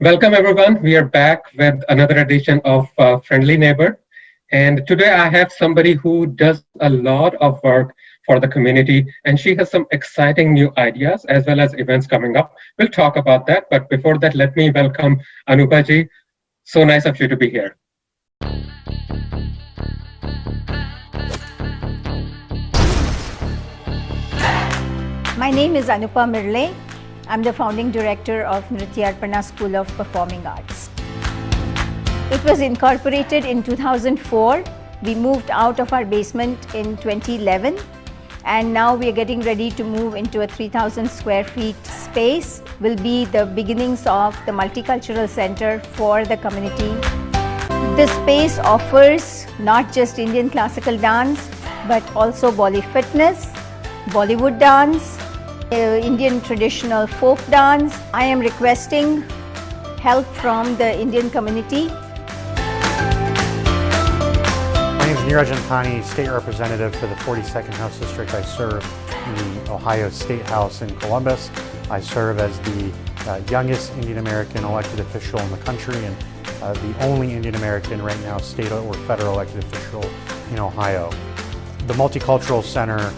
Welcome, everyone. We are back with another edition of Friendly Neighbor. And today I have somebody who does a lot of work for the community, and she has some exciting new ideas as well as events coming up. We'll talk about that. But before that, let me welcome Anupa ji. So nice of you to be here. My name is Anupama Mirle. I'm the founding director of Nrityarpana School of Performing Arts. It was incorporated in 2004. We moved out of our basement in 2011, and now we are getting ready to move into a 3,000 square feet space. Will be the beginnings of the multicultural center for the community. The space offers not just Indian classical dance, but also Bollywood fitness, Bollywood dance, Indian traditional folk dance. I am requesting help from the Indian community. My name is Nrityarpana, State Representative for the 42nd House District. I serve in the Ohio State House in Columbus. I serve as the youngest Indian American elected official in the country and the only Indian American right now state or federal elected official in Ohio. The Multicultural Center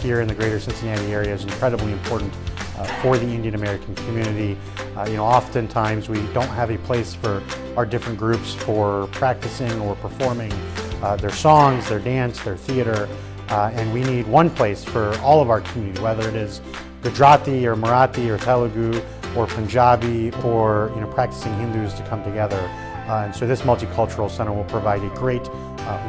here in the greater Cincinnati area is incredibly important for the Indian American community. Oftentimes we don't have a place for our different groups for practicing or performing their songs, their dance, their theater, and we need one place for all of our community, whether it is Gujarati or Marathi or Telugu or Punjabi or practicing Hindus to come together. And so this Multicultural Center will provide a great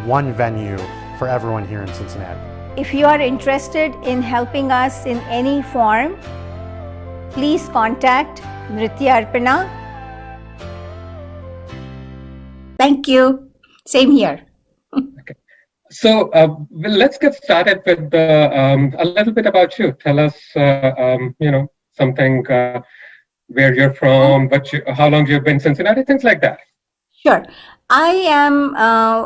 one venue for everyone here in Cincinnati. If you are interested in helping us in any form, please contact Nrityarpana. Thank you. Same here. Okay. So let's get started with a little bit about you. Tell us, something where you're from, how long you've been in Cincinnati, things like that. Sure. I am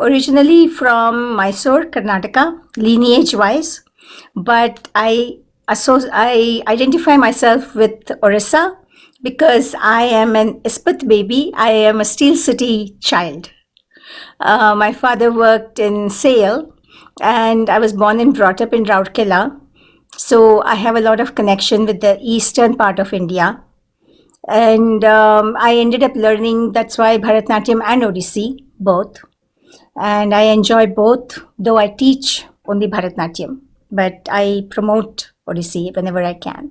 originally from Mysore, Karnataka, lineage-wise, but I identify myself with Orissa because I am an Ispat baby. I am a Steel City child. My father worked in SAIL, and I was born and brought up in Rourkela. So I have a lot of connection with the eastern part of India. And I ended up learning, that's why Bharatnatyam and Odyssey, both. And I enjoy both, though I teach only Bharatnatyam, but I promote Odyssey whenever I can.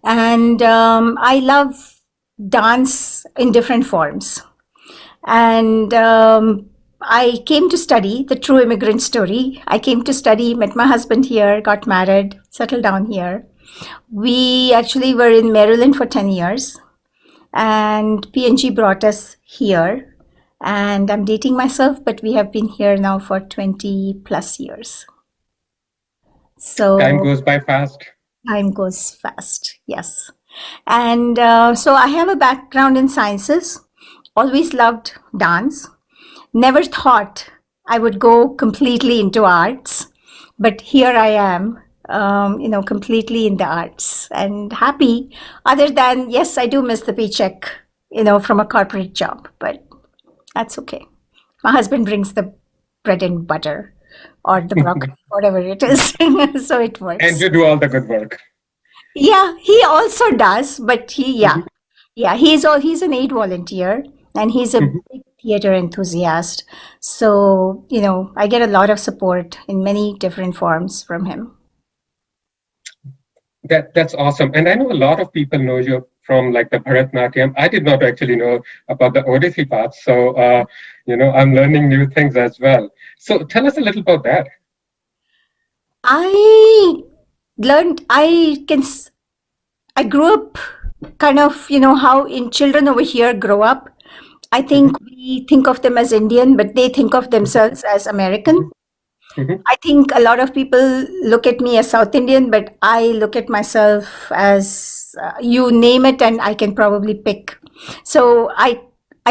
And I love dance in different forms. And I came to study the true immigrant story. I came to study, met my husband here, got married, settled down here. We actually were in Maryland for 10 years, and PNG brought us here, and I'm dating myself, but we have been here now for 20 plus years. So Time goes by fast. Time goes fast, yes. And so I have a background in sciences, always loved dance, never thought I would go completely into arts, but here I am. Completely in the arts and happy, other than, yes, I do miss the paycheck, from a corporate job, but that's okay. My husband brings the bread and butter or the broccoli, whatever it is. So it works. And you do all the good work. Yeah, he also does, but he's an aid volunteer and he's a big theater enthusiast. So, I get a lot of support in many different forms from him. That's awesome. And I know a lot of people know you from like the Bharatnatyam. I did not actually know about the Odyssey part. So, I'm learning new things as well. So tell us a little about that. I grew up kind of, how in children over here grow up. I think we think of them as Indian, but they think of themselves as American. I think a lot of people look at me as South Indian, but I look at myself as you name it and I can probably pick. So I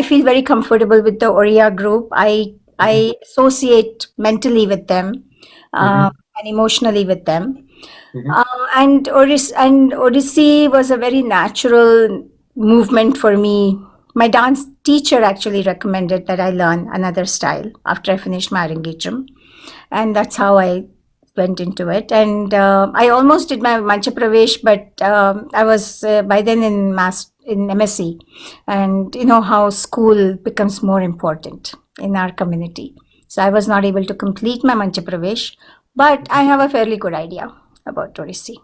feel very comfortable with the Oriya group. I associate mentally with them and emotionally with them. And Odyssey was a very natural movement for me. My dance teacher actually recommended that I learn another style after I finished my Arangejam. And that's how I went into it. And I almost did my Mancha Pravesh, but I was by then in MSc. And you know how school becomes more important in our community. So I was not able to complete my Mancha Pravesh, but I have a fairly good idea about Odyssey.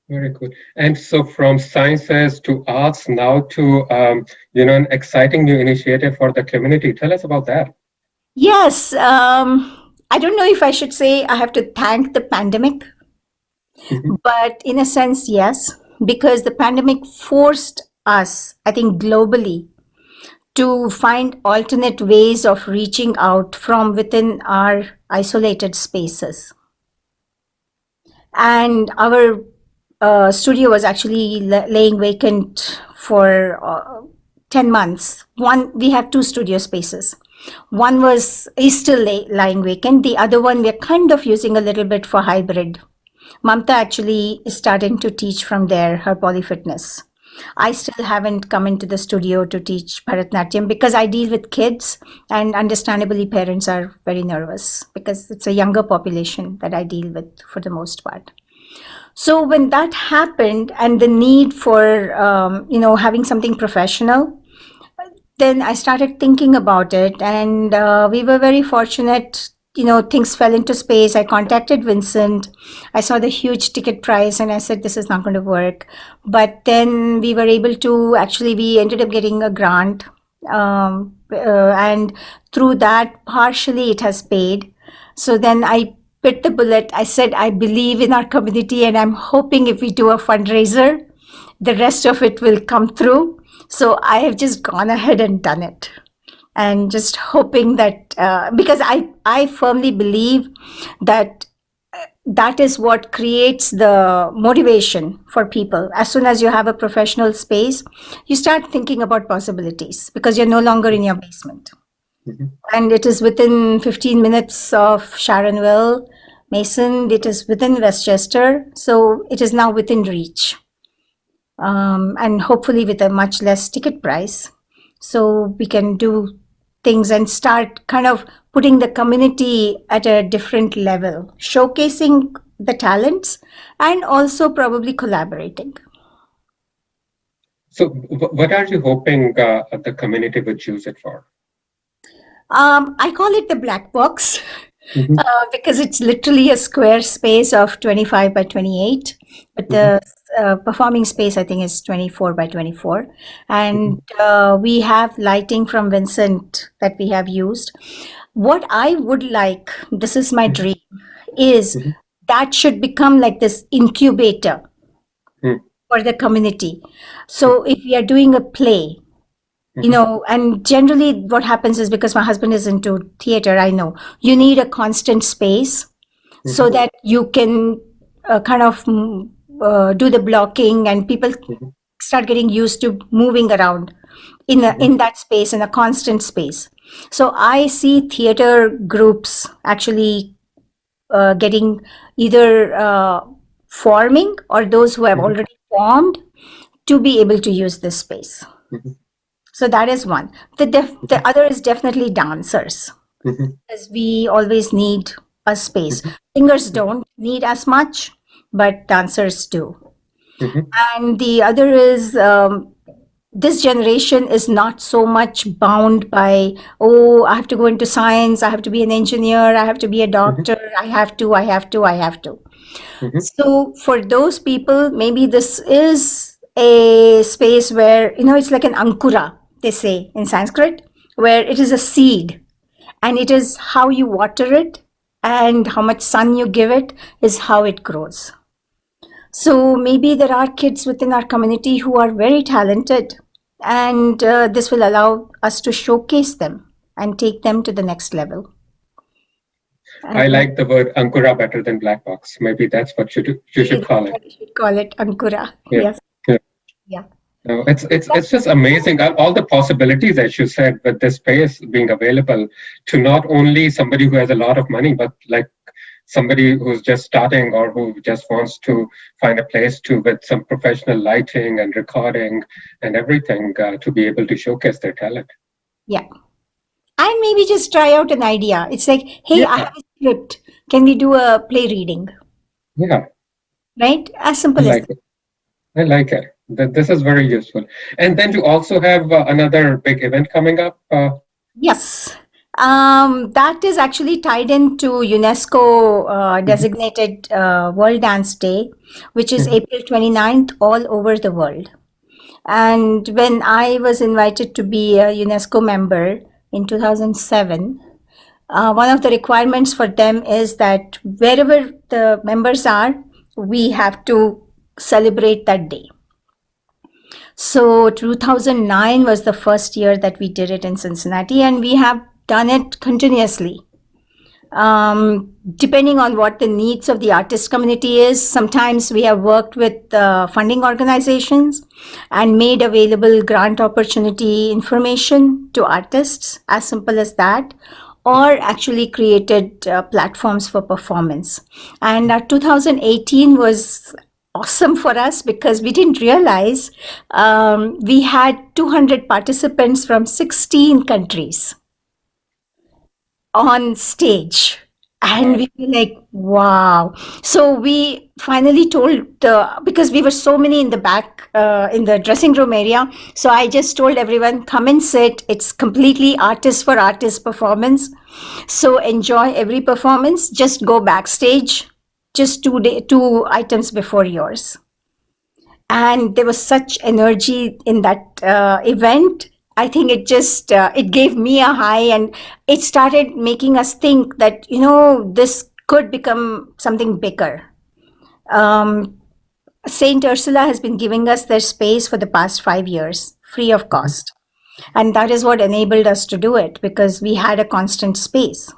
Very good. And so from sciences to arts now to, an exciting new initiative for the community. Tell us about that. Yes, I don't know if I should say I have to thank the pandemic, Mhm. but in a sense, yes, because the pandemic forced us, I think, globally to find alternate ways of reaching out from within our isolated spaces. And our studio was actually laying vacant for 10 months. We have two studio spaces. One is still lying vacant. The other one we're kind of using a little bit for hybrid. Mamatha actually is starting to teach from there, her polyfitness. I still haven't come into the studio to teach Bharatnatyam because I deal with kids, and understandably parents are very nervous because it's a younger population that I deal with for the most part. So when that happened and the need for, having something professional, then I started thinking about it, and we were very fortunate. Things fell into space. I contacted Vincent. I saw the huge ticket price, and I said, "This is not going to work." But then we were able to actually. We ended up getting a grant, and through that, partially it has paid. So then I bit the bullet. I said, "I believe in our community, and I'm hoping if we do a fundraiser, the rest of it will come through." So I have just gone ahead and done it, and just hoping that because I firmly believe that that is what creates the motivation for people. As soon as you have a professional space, you start thinking about possibilities because you're no longer in your basement. Mhm. And it is within 15 minutes of Sharonville, Mason. It is within Westchester. So it is now within reach. And hopefully with a much less ticket price. So we can do things and start kind of putting the community at a different level, showcasing the talents and also probably collaborating. So what are you hoping the community would use it for? I call it the black box Mhm. because it's literally a square space of 25 by 28, but Mhm. the performing space I think is 24 by 24. Mhm. And we have lighting from Vincent that we have used. What I would like, this is my Mhm. dream, is Mhm. that should become like this incubator Mhm. for the community. So if we are doing a play, Mhm. and generally what happens is because my husband is into theater, I know you need a constant space so Mhm. that you can kind of do the blocking and people Mhm. start getting used to moving around Mhm. in that space, in a constant space. So I see theater groups actually getting either forming or those who have Mhm. already formed to be able to use this space. Mhm. So that is one. The other is definitely dancers, Mhm. as we always need a space. Mhm. Singers Mhm. don't need as much, but dancers do. Mhm. And the other is this generation is not so much bound by, oh, I have to go into science, I have to be an engineer, I have to be a Mhm. doctor, I have to. Mhm. So for those people, maybe this is a space where, it's like an ankura, they say in Sanskrit, where it is a seed and it is how you water it and how much sun you give it is how it grows. So maybe there are kids within our community who are very talented, and this will allow us to showcase them and take them to the next level. I And like the word Ankura better than black box. Maybe that's what you maybe should that's call it. what we should call it, ankura. Yeah. Yes, Yeah. yeah. No, it's just amazing all the possibilities, as you said, with this space being available to not only somebody who has a lot of money, but like somebody who's just starting or who just wants to find a place to with some professional lighting and recording and everything to be able to showcase their talent. Yeah. And maybe just try out an idea. It's like, hey, I Yeah, have a script. Can we do a play reading? yeah, Right? As I simple as like that. it. I like it. This is very useful. And then you also have another big event coming up. Yes. That is actually tied into UNESCO Mhm, designated World Dance Day, which is mhm, April 29th all over the world. And when I was invited to be a UNESCO member in 2007, one of the requirements for them is that wherever the members are, we have to celebrate that day. So 2009 was the first year that we did it in Cincinnati, and we have done it continuously. Depending on what the needs of the artist community is, sometimes we have worked with funding organizations and made available grant opportunity information to artists, as simple as that, or actually created platforms for performance. And 2018 was awesome for us because we didn't realize we had 200 participants from 16 countries on stage, and wow. we were like, wow. So we finally told because we were so many in the back in the dressing room area, so I just told everyone, come and sit. It's completely artist for artist performance, so enjoy every performance. Just go backstage just 2 items before yours. And there was such energy in that event. I think it just it gave me a high, and it started making us think that, this could become something bigger. um, Saint Ursula has been giving us their space for the past 5 years free of Mhm. cost, and that is what enabled us to do it, because we had a constant space.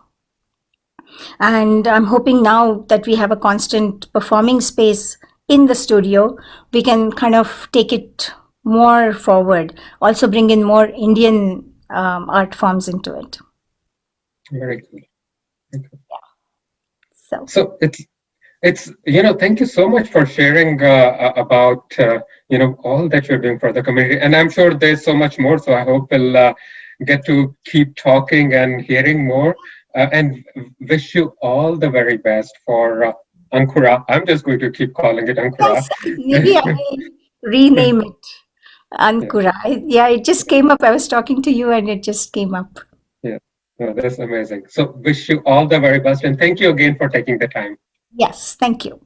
And I'm hoping now that we have a constant performing space in the studio, we can kind of take it more forward, also bring in more Indian art forms into it. Very cool. Very cool. So, So it's thank you so much for sharing about all that you're doing for the community, and I'm sure there's so much more. So I hope we'll get to keep talking and hearing more, and wish you all the very best for Ankura. I'm just going to keep calling it Ankura. yes, maybe I rename it Yeah, Ankura. Yeah, it just came up. I was talking to you and it just came up. yeah. No, that's amazing. So wish you all the very best, and thank you again for taking the time. Yes, thank you.